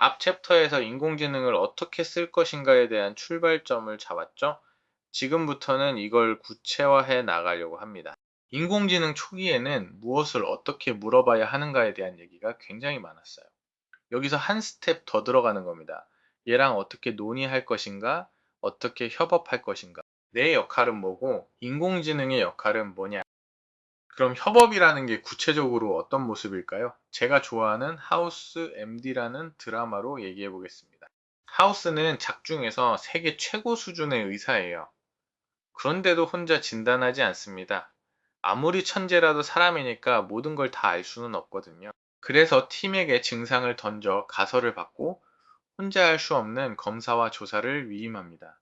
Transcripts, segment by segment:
앞 챕터에서 인공지능을 어떻게 쓸 것인가에 대한 출발점을 잡았죠? 지금부터는 이걸 구체화해 나가려고 합니다. 인공지능 초기에는 무엇을 어떻게 물어봐야 하는가에 대한 얘기가 굉장히 많았어요. 여기서 한 스텝 더 들어가는 겁니다. 얘랑 어떻게 논의할 것인가? 어떻게 협업할 것인가? 내 역할은 뭐고, 인공지능의 역할은 뭐냐? 그럼 협업이라는 게 구체적으로 어떤 모습일까요? 제가 좋아하는 하우스 MD라는 드라마로 얘기해 보겠습니다. 하우스는 작중에서 세계 최고 수준의 의사예요. 그런데도 혼자 진단하지 않습니다. 아무리 천재라도 사람이니까 모든 걸 다 알 수는 없거든요. 그래서 팀에게 증상을 던져 가설을 받고 혼자 할 수 없는 검사와 조사를 위임합니다.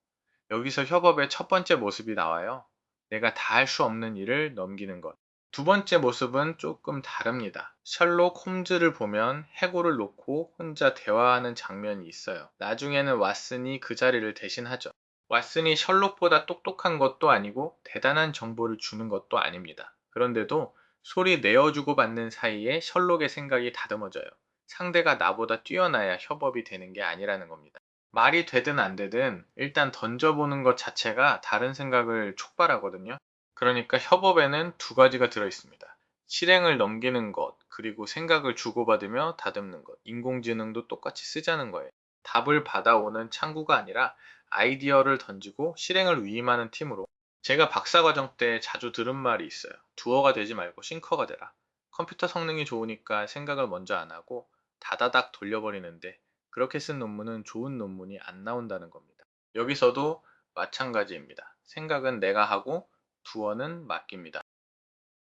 여기서 협업의 첫 번째 모습이 나와요. 내가 다 할 수 없는 일을 넘기는 것. 두 번째 모습은 조금 다릅니다. 셜록 홈즈를 보면 해고를 놓고 혼자 대화하는 장면이 있어요. 나중에는 왓슨이 그 자리를 대신하죠. 왓슨이 셜록보다 똑똑한 것도 아니고 대단한 정보를 주는 것도 아닙니다. 그런데도 소리 내어주고 받는 사이에 셜록의 생각이 다듬어져요. 상대가 나보다 뛰어나야 협업이 되는 게 아니라는 겁니다. 말이 되든 안 되든 일단 던져보는 것 자체가 다른 생각을 촉발하거든요. 그러니까 협업에는 두 가지가 들어 있습니다. 실행을 넘기는 것, 그리고 생각을 주고받으며 다듬는 것. 인공지능도 똑같이 쓰자는 거예요. 답을 받아오는 창구가 아니라 아이디어를 던지고 실행을 위임하는 팀으로. 제가 박사과정 때 자주 들은 말이 있어요. 두어가 되지 말고 싱커가 되라. 컴퓨터 성능이 좋으니까 생각을 먼저 안 하고 다다닥 돌려버리는데 그렇게 쓴 논문은 좋은 논문이 안 나온다는 겁니다. 여기서도 마찬가지입니다. 생각은 내가 하고 두어는 맡깁니다.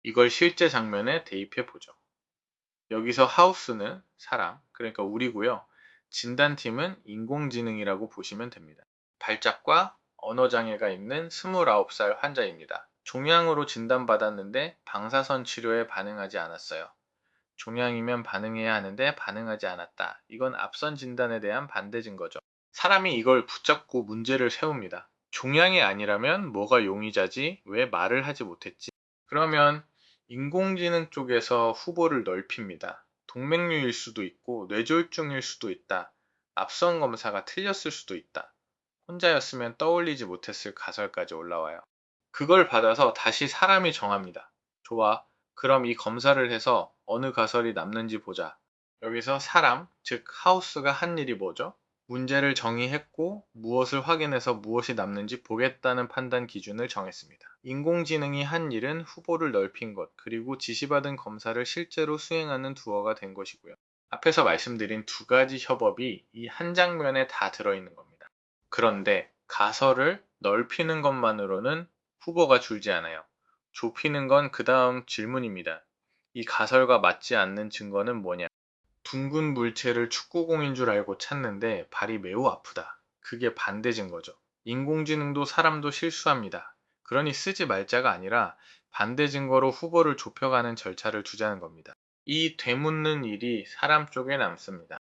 이걸 실제 장면에 대입해 보죠. 여기서 하우스는 사람, 그러니까 우리고요. 진단팀은 인공지능이라고 보시면 됩니다. 발작과 언어장애가 있는 29살 환자입니다. 종양으로 진단받았는데 방사선 치료에 반응하지 않았어요. 종양이면 반응해야 하는데 반응하지 않았다. 이건 앞선 진단에 대한 반대 증거죠. 사람이 이걸 붙잡고 문제를 세웁니다. 종양이 아니라면 뭐가 용의자지? 왜 말을 하지 못했지? 그러면 인공지능 쪽에서 후보를 넓힙니다. 동맥류일 수도 있고 뇌졸중일 수도 있다. 앞선 검사가 틀렸을 수도 있다. 혼자였으면 떠올리지 못했을 가설까지 올라와요. 그걸 받아서 다시 사람이 정합니다. 좋아. 그럼 이 검사를 해서 어느 가설이 남는지 보자. 여기서 사람, 즉 하우스가 한 일이 뭐죠? 문제를 정의했고 무엇을 확인해서 무엇이 남는지 보겠다는 판단 기준을 정했습니다. 인공지능이 한 일은 후보를 넓힌 것, 그리고 지시받은 검사를 실제로 수행하는 두어가 된 것이고요. 앞에서 말씀드린 두 가지 협업이 이 한 장면에 다 들어있는 겁니다. 그런데 가설을 넓히는 것만으로는 후보가 줄지 않아요. 좁히는 건 그 다음 질문입니다. 이 가설과 맞지 않는 증거는 뭐냐? 둥근 물체를 축구공인 줄 알고 찾는데 발이 매우 아프다. 그게 반대 증거죠. 인공지능도 사람도 실수합니다. 그러니 쓰지 말자가 아니라 반대 증거로 후보를 좁혀가는 절차를 두자는 겁니다. 이 되묻는 일이 사람 쪽에 남습니다.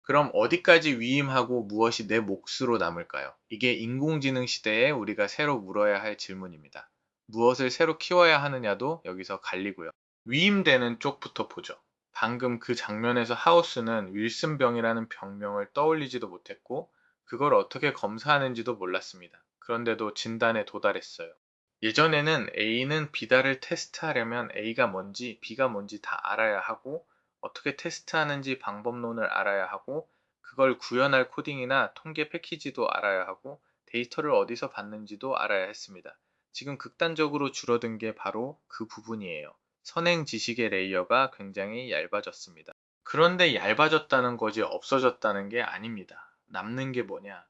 그럼 어디까지 위임하고 무엇이 내 몫으로 남을까요? 이게 인공지능 시대에 우리가 새로 물어야 할 질문입니다. 무엇을 새로 키워야 하느냐도 여기서 갈리고요. 위임되는 쪽부터 보죠. 방금 그 장면에서 하우스는 윌슨병이라는 병명을 떠올리지도 못했고 그걸 어떻게 검사하는지도 몰랐습니다. 그런데도 진단에 도달했어요. 예전에는 A는 B다를 테스트하려면 A가 뭔지 B가 뭔지 다 알아야 하고 어떻게 테스트하는지 방법론을 알아야 하고 그걸 구현할 코딩이나 통계 패키지도 알아야 하고 데이터를 어디서 받는지도 알아야 했습니다. 지금 극단적으로 줄어든 게 바로 그 부분이에요. 선행 지식의 레이어가 굉장히 얇아졌습니다. 그런데 얇아졌다는 거지 없어졌다는 게 아닙니다. 남는 게 뭐냐?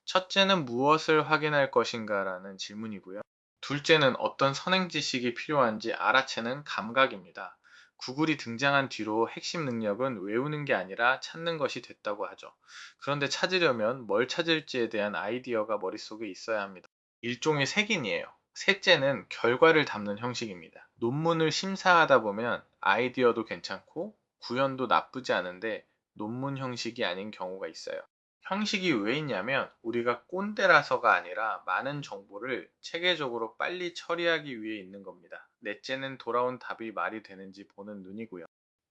첫째는 무엇을 확인할 것인가라는 질문이고요. 둘째는 어떤 선행 지식이 필요한지 알아채는 감각입니다. 구글이 등장한 뒤로 핵심 능력은 외우는 게 아니라 찾는 것이 됐다고 하죠. 그런데 찾으려면 뭘 찾을지에 대한 아이디어가 머릿속에 있어야 합니다. 일종의 색인이에요. 셋째는 결과를 담는 형식입니다. 논문을 심사하다 보면 아이디어도 괜찮고 구현도 나쁘지 않은데 논문 형식이 아닌 경우가 있어요. 형식이 왜 있냐면 우리가 꼰대라서가 아니라 많은 정보를 체계적으로 빨리 처리하기 위해 있는 겁니다. 넷째는 돌아온 답이 말이 되는지 보는 눈이고요.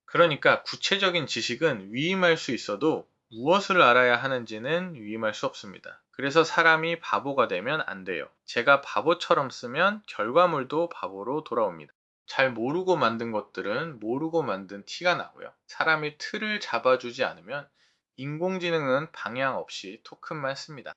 그러니까 구체적인 지식은 위임할 수 있어도 무엇을 알아야 하는지는 위임할 수 없습니다. 그래서 사람이 바보가 되면 안 돼요. 제가 바보처럼 쓰면 결과물도 바보로 돌아옵니다. 잘 모르고 만든 것들은 모르고 만든 티가 나고요. 사람이 틀을 잡아주지 않으면 인공지능은 방향 없이 토큰만 씁니다.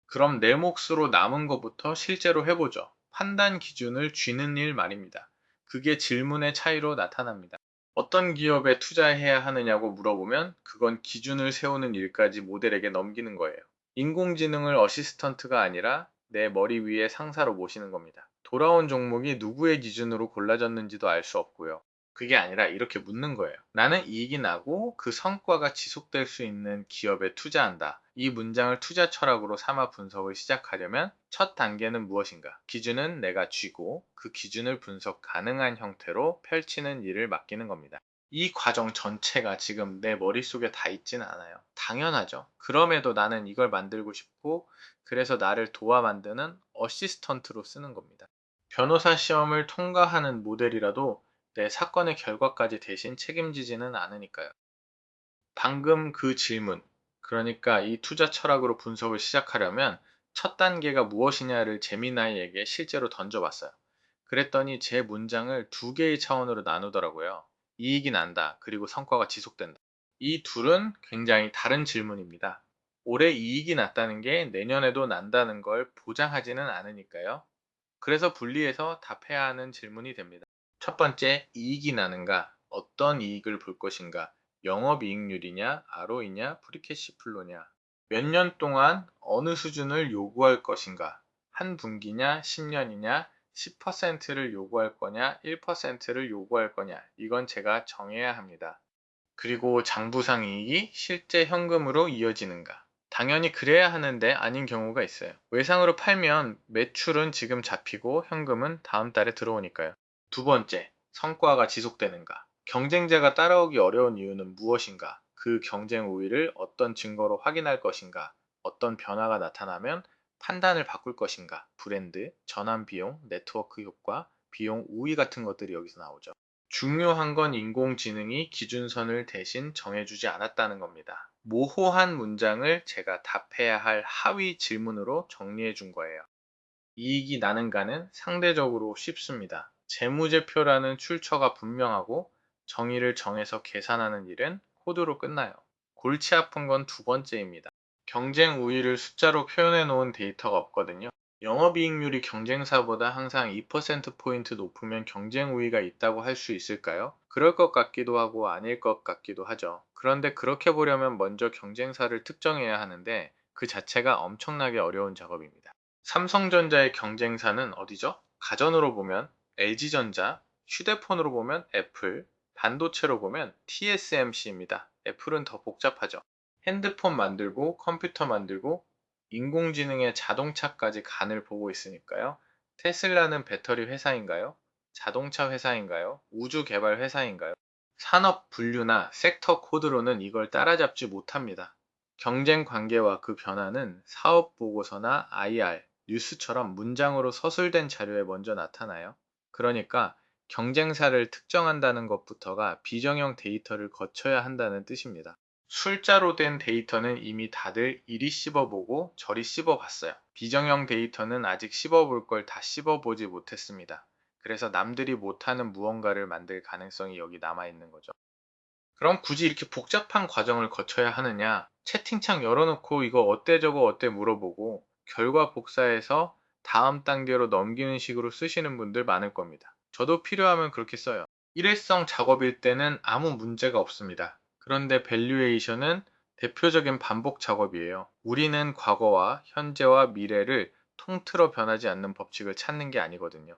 그럼 내 몫으로 남은 것부터 실제로 해보죠. 판단 기준을 쥐는 일 말입니다. 그게 질문의 차이로 나타납니다. 어떤 기업에 투자해야 하느냐고 물어보면 그건 기준을 세우는 일까지 모델에게 넘기는 거예요. 인공지능을 어시스턴트가 아니라 내 머리 위에 상사로 모시는 겁니다. 돌아온 종목이 누구의 기준으로 골라졌는지도 알 수 없고요. 그게 아니라 이렇게 묻는 거예요. 나는 이익이 나고 그 성과가 지속될 수 있는 기업에 투자한다. 이 문장을 투자 철학으로 삼아 분석을 시작하려면 첫 단계는 무엇인가? 기준은 내가 쥐고 그 기준을 분석 가능한 형태로 펼치는 일을 맡기는 겁니다. 이 과정 전체가 지금 내 머릿속에 다 있지는 않아요. 당연하죠. 그럼에도 나는 이걸 만들고 싶고 그래서 나를 도와 만드는 어시스턴트로 쓰는 겁니다. 변호사 시험을 통과하는 모델이라도 내 사건의 결과까지 대신 책임지지는 않으니까요. 방금 그 질문, 그러니까 이 투자 철학으로 분석을 시작하려면 첫 단계가 무엇이냐를 제미나이에게 실제로 던져봤어요. 그랬더니 제 문장을 두 개의 차원으로 나누더라고요. 이익이 난다, 그리고 성과가 지속된다. 이 둘은 굉장히 다른 질문입니다. 올해 이익이 났다는 게 내년에도 난다는 걸 보장하지는 않으니까요. 그래서 분리해서 답해야 하는 질문이 됩니다. 첫 번째, 이익이 나는가? 어떤 이익을 볼 것인가? 영업이익률이냐, ROE냐, 프리캐시플로냐? 몇 년 동안 어느 수준을 요구할 것인가? 한 분기냐, 10년이냐, 10%를 요구할 거냐, 1%를 요구할 거냐? 이건 제가 정해야 합니다. 그리고 장부상 이익이 실제 현금으로 이어지는가? 당연히 그래야 하는데 아닌 경우가 있어요. 외상으로 팔면 매출은 지금 잡히고 현금은 다음 달에 들어오니까요. 두 번째, 성과가 지속되는가? 경쟁자가 따라오기 어려운 이유는 무엇인가? 그 경쟁 우위를 어떤 증거로 확인할 것인가? 어떤 변화가 나타나면 판단을 바꿀 것인가? 브랜드, 전환 비용, 네트워크 효과, 비용 우위 같은 것들이 여기서 나오죠. 중요한 건 인공지능이 기준선을 대신 정해주지 않았다는 겁니다. 모호한 문장을 제가 답해야 할 하위 질문으로 정리해 준 거예요. 이익이 나는가는 상대적으로 쉽습니다. 재무제표라는 출처가 분명하고 정의를 정해서 계산하는 일은 코드로 끝나요. 골치 아픈 건 두 번째입니다. 경쟁 우위를 숫자로 표현해 놓은 데이터가 없거든요. 영업이익률이 경쟁사보다 항상 2%포인트 높으면 경쟁 우위가 있다고 할 수 있을까요? 그럴 것 같기도 하고 아닐 것 같기도 하죠. 그런데 그렇게 보려면 먼저 경쟁사를 특정해야 하는데 그 자체가 엄청나게 어려운 작업입니다. 삼성전자의 경쟁사는 어디죠? 가전으로 보면 LG전자, 휴대폰으로 보면 애플, 반도체로 보면 TSMC입니다. 애플은 더 복잡하죠. 핸드폰 만들고 컴퓨터 만들고 인공지능의 자동차까지 간을 보고 있으니까요. 테슬라는 배터리 회사인가요? 자동차 회사인가요? 우주 개발 회사인가요? 산업 분류나 섹터 코드로는 이걸 따라잡지 못합니다. 경쟁 관계와 그 변화는 사업 보고서나 IR, 뉴스처럼 문장으로 서술된 자료에 먼저 나타나요. 그러니까 경쟁사를 특정한다는 것부터가 비정형 데이터를 거쳐야 한다는 뜻입니다. 숫자로 된 데이터는 이미 다들 이리 씹어보고 저리 씹어봤어요. 비정형 데이터는 아직 씹어볼 걸 다 씹어보지 못했습니다. 그래서 남들이 못하는 무언가를 만들 가능성이 여기 남아있는 거죠. 그럼 굳이 이렇게 복잡한 과정을 거쳐야 하느냐? 채팅창 열어놓고 이거 어때 저거 어때 물어보고 결과 복사해서 다음 단계로 넘기는 식으로 쓰시는 분들 많을 겁니다. 저도 필요하면 그렇게 써요. 일회성 작업일 때는 아무 문제가 없습니다. 그런데 밸류에이션은 대표적인 반복 작업이에요. 우리는 과거와 현재와 미래를 통틀어 변하지 않는 법칙을 찾는 게 아니거든요.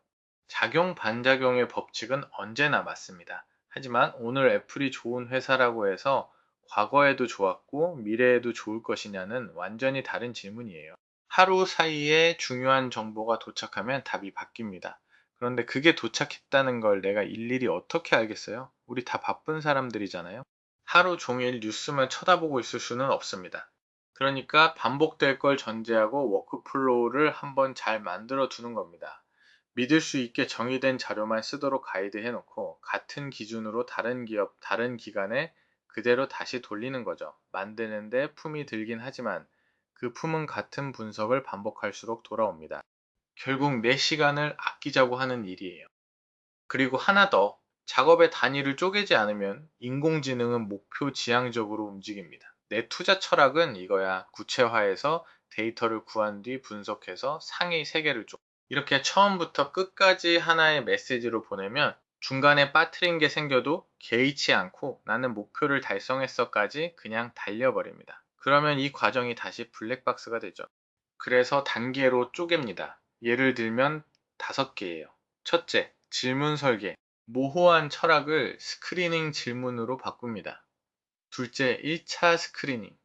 작용 반작용의 법칙은 언제나 맞습니다. 하지만 오늘 애플이 좋은 회사라고 해서 과거에도 좋았고 미래에도 좋을 것이냐는 완전히 다른 질문이에요. 하루 사이에 중요한 정보가 도착하면 답이 바뀝니다. 그런데 그게 도착했다는 걸 내가 일일이 어떻게 알겠어요? 우리 다 바쁜 사람들이잖아요. 하루 종일 뉴스만 쳐다보고 있을 수는 없습니다. 그러니까 반복될 걸 전제하고 워크플로우를 한번 잘 만들어 두는 겁니다. 믿을 수 있게 정의된 자료만 쓰도록 가이드 해놓고 같은 기준으로 다른 기업, 다른 기관에 그대로 다시 돌리는 거죠. 만드는데 품이 들긴 하지만 그 품은 같은 분석을 반복할수록 돌아옵니다. 결국 내 시간을 아끼자고 하는 일이에요. 그리고 하나 더, 작업의 단위를 쪼개지 않으면 인공지능은 목표 지향적으로 움직입니다. 내 투자 철학은 이거야. 구체화해서 데이터를 구한 뒤 분석해서 상위 3개를 줘. 이렇게 처음부터 끝까지 하나의 메시지로 보내면 중간에 빠뜨린 게 생겨도 개의치 않고 나는 목표를 달성했어까지 그냥 달려버립니다. 그러면 이 과정이 다시 블랙박스가 되죠. 그래서 단계로 쪼갭니다. 예를 들면 5개예요. 첫째, 질문 설계. 모호한 철학을 스크리닝 질문으로 바꿉니다. 둘째, 1차 스크리닝.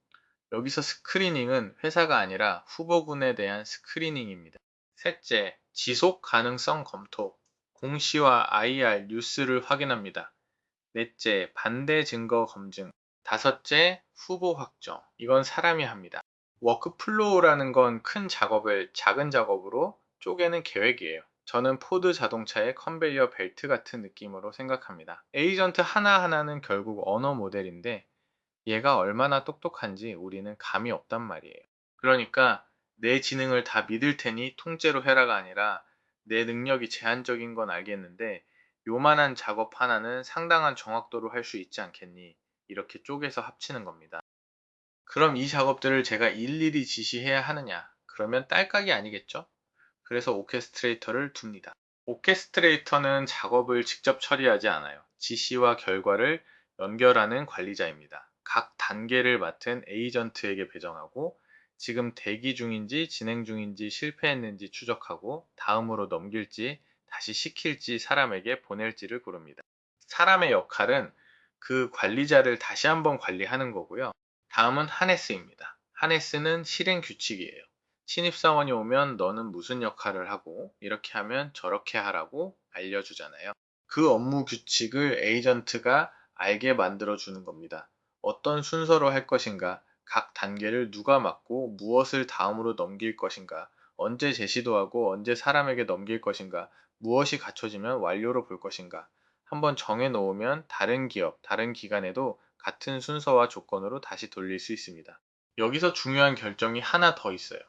여기서 스크리닝은 회사가 아니라 후보군에 대한 스크리닝입니다. 셋째, 지속 가능성 검토. 공시와 IR 뉴스를 확인합니다. 넷째, 반대 증거 검증. 다섯째, 후보 확정. 이건 사람이 합니다. 워크플로우라는 건 큰 작업을 작은 작업으로 쪼개는 계획이에요. 저는 포드 자동차의 컨베이어 벨트 같은 느낌으로 생각합니다. 에이전트 하나하나는 결국 언어 모델인데 얘가 얼마나 똑똑한지 우리는 감이 없단 말이에요. 그러니까 내 지능을 다 믿을 테니 통째로 해라가 아니라 내 능력이 제한적인 건 알겠는데 요만한 작업 하나는 상당한 정확도로 할 수 있지 않겠니? 이렇게 쪼개서 합치는 겁니다. 그럼 이 작업들을 제가 일일이 지시해야 하느냐? 그러면 딸깍이 아니겠죠? 그래서 오케스트레이터를 둡니다. 오케스트레이터는 작업을 직접 처리하지 않아요. 지시와 결과를 연결하는 관리자입니다. 각 단계를 맡은 에이전트에게 배정하고 지금 대기 중인지 진행 중인지 실패했는지 추적하고 다음으로 넘길지 다시 시킬지 사람에게 보낼지를 고릅니다. 사람의 역할은 그 관리자를 다시 한번 관리하는 거고요. 다음은 하네스입니다. 하네스는 실행 규칙이에요. 신입사원이 오면 너는 무슨 역할을 하고 이렇게 하면 저렇게 하라고 알려주잖아요. 그 업무 규칙을 에이전트가 알게 만들어 주는 겁니다. 어떤 순서로 할 것인가, 각 단계를 누가 맡고 무엇을 다음으로 넘길 것인가, 언제 제시도 하고 언제 사람에게 넘길 것인가, 무엇이 갖춰지면 완료로 볼 것인가. 한번 정해 놓으면 다른 기업, 다른 기관에도 같은 순서와 조건으로 다시 돌릴 수 있습니다. 여기서 중요한 결정이 하나 더 있어요.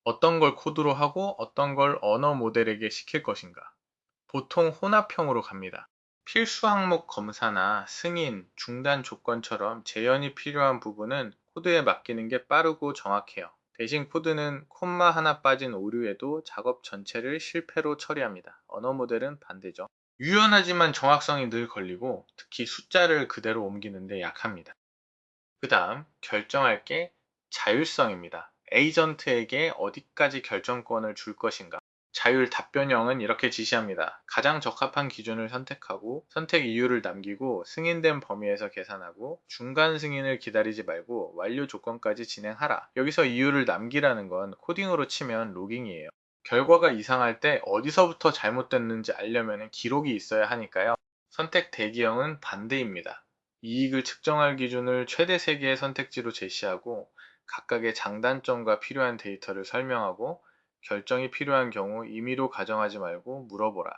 어떤 걸 코드로 하고 어떤 걸 언어 모델에게 시킬 것인가. 보통 혼합형으로 갑니다. 필수 항목 검사나 승인, 중단 조건처럼 재현이 필요한 부분은 코드에 맡기는 게 빠르고 정확해요. 대신 코드는 콤마 하나 빠진 오류에도 작업 전체를 실패로 처리합니다. 언어 모델은 반대죠. 유연하지만 정확성이 늘 걸리고 특히 숫자를 그대로 옮기는데 약합니다. 그 다음 결정할 게 자율성입니다. 에이전트에게 어디까지 결정권을 줄 것인가. 자율 답변형은 이렇게 지시합니다. 가장 적합한 기준을 선택하고 선택 이유를 남기고 승인된 범위에서 계산하고 중간 승인을 기다리지 말고 완료 조건까지 진행하라. 여기서 이유를 남기라는 건 코딩으로 치면 로깅이에요. 결과가 이상할 때 어디서부터 잘못됐는지 알려면 기록이 있어야 하니까요. 선택 대기형은 반대입니다. 이익을 측정할 기준을 최대 3개의 선택지로 제시하고 각각의 장단점과 필요한 데이터를 설명하고 결정이 필요한 경우 임의로 가정하지 말고 물어보라.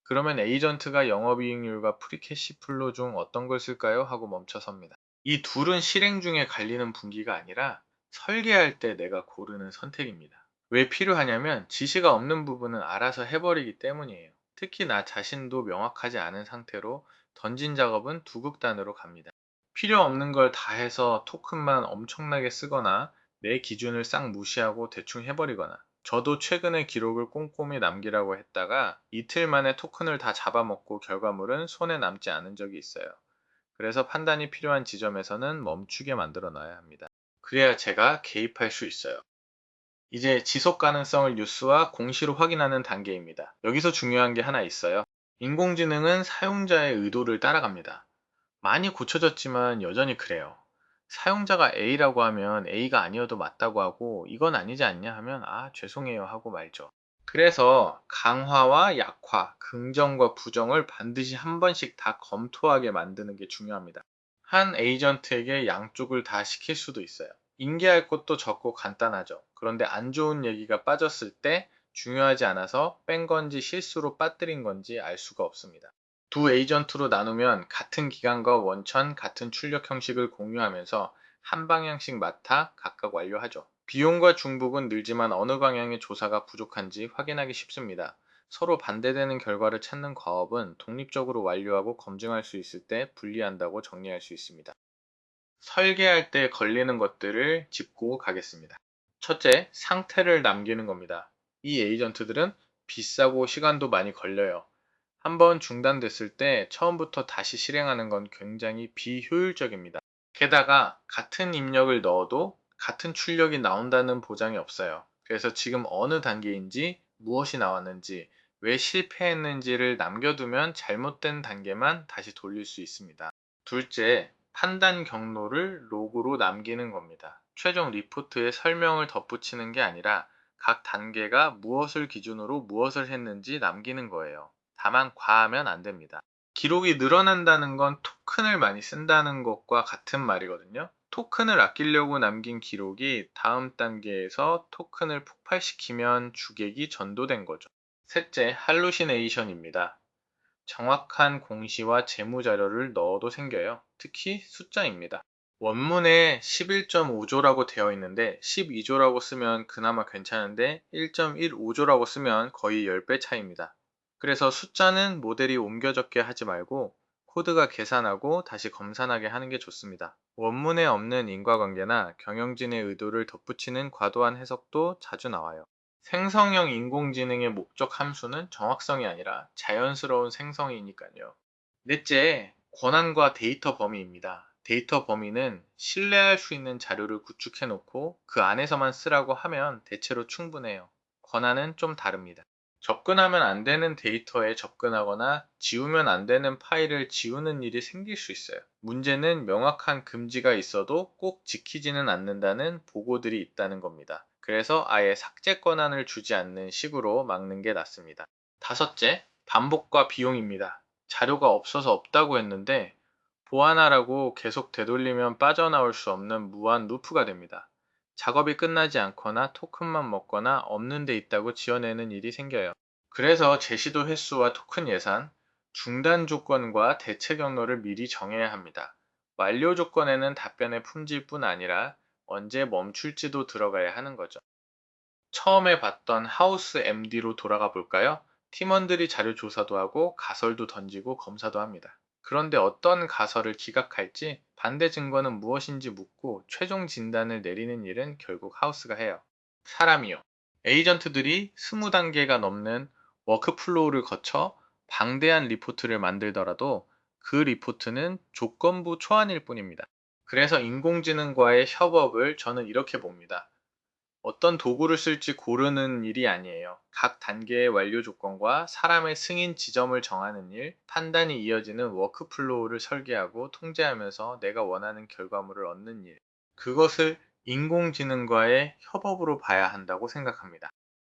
그러면 에이전트가 영업이익률과 프리캐시 플로 중 어떤 걸 쓸까요? 하고 멈춰섭니다. 이 둘은 실행 중에 갈리는 분기가 아니라 설계할 때 내가 고르는 선택입니다. 왜 필요하냐면 지시가 없는 부분은 알아서 해버리기 때문이에요. 특히 나 자신도 명확하지 않은 상태로 던진 작업은 두 극단으로 갑니다. 필요 없는 걸 다 해서 토큰만 엄청나게 쓰거나 내 기준을 싹 무시하고 대충 해버리거나 저도 최근에 기록을 꼼꼼히 남기라고 했다가 이틀 만에 토큰을 다 잡아먹고 결과물은 손에 남지 않은 적이 있어요. 그래서 판단이 필요한 지점에서는 멈추게 만들어 놔야 합니다. 그래야 제가 개입할 수 있어요. 이제 지속 가능성을 뉴스와 공시로 확인하는 단계입니다. 여기서 중요한 게 하나 있어요. 인공지능은 사용자의 의도를 따라갑니다. 많이 고쳐졌지만 여전히 그래요. 사용자가 A라고 하면 A가 아니어도 맞다고 하고 이건 아니지 않냐 하면 죄송해요 하고 말죠. 그래서 강화와 약화, 긍정과 부정을 반드시 한 번씩 다 검토하게 만드는 게 중요합니다. 한 에이전트에게 양쪽을 다 시킬 수도 있어요. 인계할 것도 적고 간단하죠. 그런데 안 좋은 얘기가 빠졌을 때 중요하지 않아서 뺀 건지 실수로 빠뜨린 건지 알 수가 없습니다. 두 에이전트로 나누면 같은 기간과 원천, 같은 출력 형식을 공유하면서 한 방향씩 맡아 각각 완료하죠. 비용과 중복은 늘지만 어느 방향의 조사가 부족한지 확인하기 쉽습니다. 서로 반대되는 결과를 찾는 과업은 독립적으로 완료하고 검증할 수 있을 때 분리한다고 정리할 수 있습니다. 설계할 때 걸리는 것들을 짚고 가겠습니다. 첫째, 상태를 남기는 겁니다. 이 에이전트들은 비싸고 시간도 많이 걸려요. 한번 중단됐을 때 처음부터 다시 실행하는 건 굉장히 비효율적입니다. 게다가 같은 입력을 넣어도 같은 출력이 나온다는 보장이 없어요. 그래서 지금 어느 단계인지, 무엇이 나왔는지, 왜 실패했는지를 남겨두면 잘못된 단계만 다시 돌릴 수 있습니다. 둘째, 판단 경로를 로그로 남기는 겁니다. 최종 리포트에 설명을 덧붙이는 게 아니라 각 단계가 무엇을 기준으로 무엇을 했는지 남기는 거예요. 다만 과하면 안 됩니다. 기록이 늘어난다는 건 토큰을 많이 쓴다는 것과 같은 말이거든요. 토큰을 아끼려고 남긴 기록이 다음 단계에서 토큰을 폭발시키면 주객이 전도된 거죠. 셋째, 할루시네이션입니다. 정확한 공시와 재무 자료를 넣어도 생겨요. 특히 숫자입니다. 원문에 11.5조라고 되어 있는데 12조라고 쓰면 그나마 괜찮은데 1.15조라고 쓰면 거의 10배 차이입니다. 그래서 숫자는 모델이 옮겨 적게 하지 말고 코드가 계산하고 다시 검산하게 하는 게 좋습니다. 원문에 없는 인과관계나 경영진의 의도를 덧붙이는 과도한 해석도 자주 나와요. 생성형 인공지능의 목적 함수는 정확성이 아니라 자연스러운 생성이니까요. 넷째, 권한과 데이터 범위입니다. 데이터 범위는 신뢰할 수 있는 자료를 구축해 놓고 그 안에서만 쓰라고 하면 대체로 충분해요. 권한은 좀 다릅니다. 접근하면 안 되는 데이터에 접근하거나 지우면 안 되는 파일을 지우는 일이 생길 수 있어요. 문제는 명확한 금지가 있어도 꼭 지키지는 않는다는 보고들이 있다는 겁니다. 그래서 아예 삭제 권한을 주지 않는 식으로 막는 게 낫습니다. 다섯째, 반복과 비용입니다. 자료가 없어서 없다고 했는데 보완하라고 계속 되돌리면 빠져나올 수 없는 무한 루프가 됩니다. 작업이 끝나지 않거나 토큰만 먹거나 없는 데 있다고 지어내는 일이 생겨요. 그래서 제시도 횟수와 토큰 예산, 중단 조건과 대체 경로를 미리 정해야 합니다. 완료 조건에는 답변의 품질뿐 아니라 언제 멈출지도 들어가야 하는 거죠. 처음에 봤던 하우스 MD로 돌아가 볼까요? 팀원들이 자료 조사도 하고 가설도 던지고 검사도 합니다. 그런데 어떤 가설을 기각할지 반대 증거는 무엇인지 묻고 최종 진단을 내리는 일은 결국 하우스가 해요. 사람이요. 에이전트들이 20단계가 넘는 워크플로우를 거쳐 방대한 리포트를 만들더라도 그 리포트는 조건부 초안일 뿐입니다. 그래서 인공지능과의 협업을 저는 이렇게 봅니다. 어떤 도구를 쓸지 고르는 일이 아니에요. 각 단계의 완료 조건과 사람의 승인 지점을 정하는 일, 판단이 이어지는 워크플로우를 설계하고 통제하면서 내가 원하는 결과물을 얻는 일. 그것을 인공지능과의 협업으로 봐야 한다고 생각합니다.